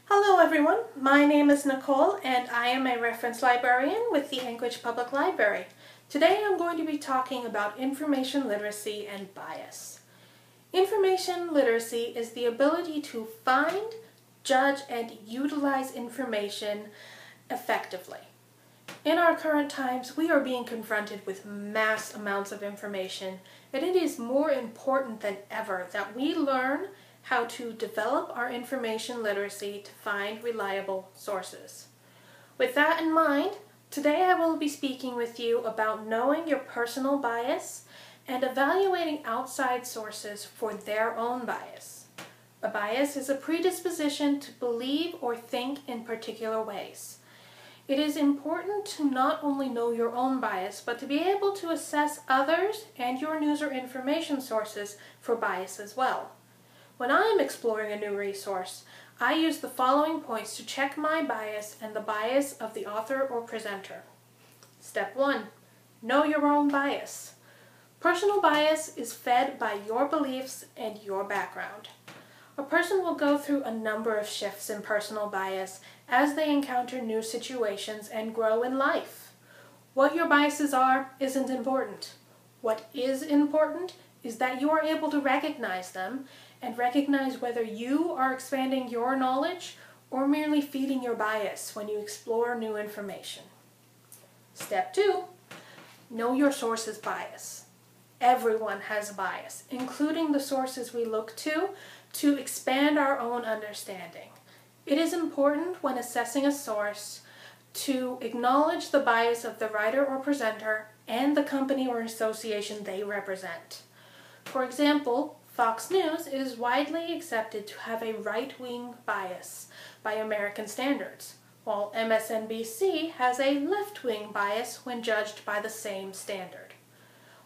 Hello everyone, my name is Nicole and I am a reference librarian with the Anchorage Public Library. Today I'm going to be talking about information literacy and bias. Information literacy is the ability to find, judge, and utilize information effectively. In our current times, we are being confronted with mass amounts of information, and it is more important than ever that we learn how to develop our information literacy to find reliable sources. With that in mind, today I will be speaking with you about knowing your personal bias and evaluating outside sources for their own bias. A bias is a predisposition to believe or think in particular ways. It is important to not only know your own bias, but to be able to assess others and your news or information sources for bias as well. When I am exploring a new resource, I use the following points to check my bias and the bias of the author or presenter. Step 1. Know your own bias. Personal bias is fed by your beliefs and your background. A person will go through a number of shifts in personal bias as they encounter new situations and grow in life. What your biases are isn't important. What is important is that you are able to recognize them and recognize whether you are expanding your knowledge or merely feeding your bias when you explore new information. Step 2. Know your source's bias. Everyone has a bias, including the sources we look to expand our own understanding. It is important when assessing a source to acknowledge the bias of the writer or presenter and the company or association they represent. For example, Fox News is widely accepted to have a right-wing bias by American standards, while MSNBC has a left-wing bias when judged by the same standard.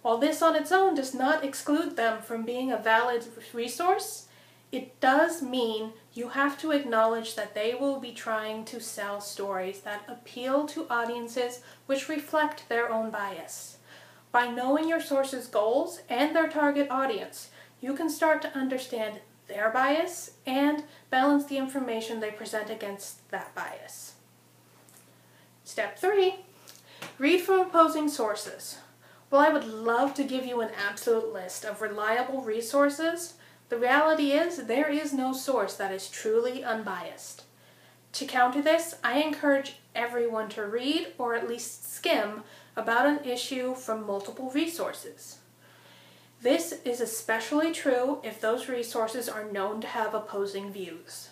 While this on its own does not exclude them from being a valid resource, it does mean you have to acknowledge that they will be trying to sell stories that appeal to audiences which reflect their own bias. By knowing your source's goals and their target audience, you can start to understand their bias and balance the information they present against that bias. Step 3. Read from opposing sources. While I would love to give you an absolute list of reliable resources, the reality is there is no source that is truly unbiased. To counter this, I encourage everyone to read or at least skim about an issue from multiple resources. This is especially true if those resources are known to have opposing views.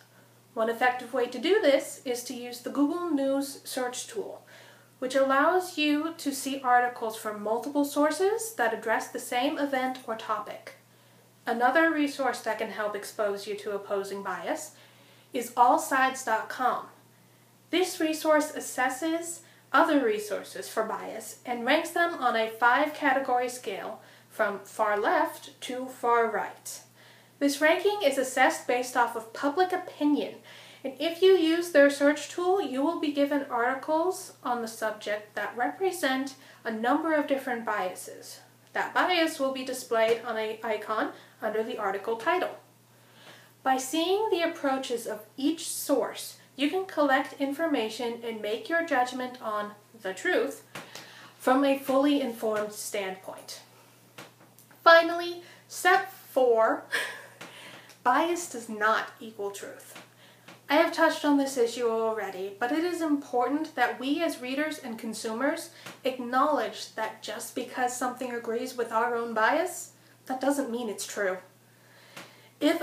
One effective way to do this is to use the Google News search tool, which allows you to see articles from multiple sources that address the same event or topic. Another resource that can help expose you to opposing bias is allsides.com. This resource assesses other resources for bias and ranks them on a 5-category scale from far left to far right. This ranking is assessed based off of public opinion, and if you use their search tool, you will be given articles on the subject that represent a number of different biases. That bias will be displayed on an icon under the article title. By seeing the approaches of each source, you can collect information and make your judgment on the truth from a fully informed standpoint. Finally, step 4, bias does not equal truth. I have touched on this issue already, but it is important that we as readers and consumers acknowledge that just because something agrees with our own bias, that doesn't mean it's true. It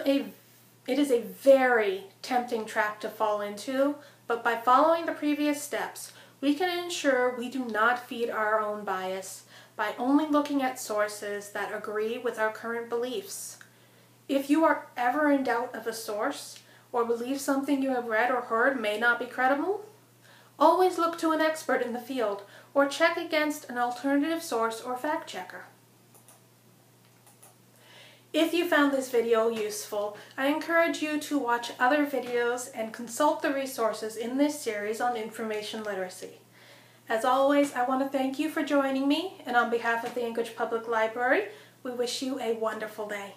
is a very tempting trap to fall into, but by following the previous steps, we can ensure we do not feed our own bias by only looking at sources that agree with our current beliefs. If you are ever in doubt of a source, or believe something you have read or heard may not be credible, always look to an expert in the field, or check against an alternative source or fact checker. If you found this video useful, I encourage you to watch other videos and consult the resources in this series on information literacy. As always, I want to thank you for joining me, and on behalf of the Anchorage Public Library, we wish you a wonderful day.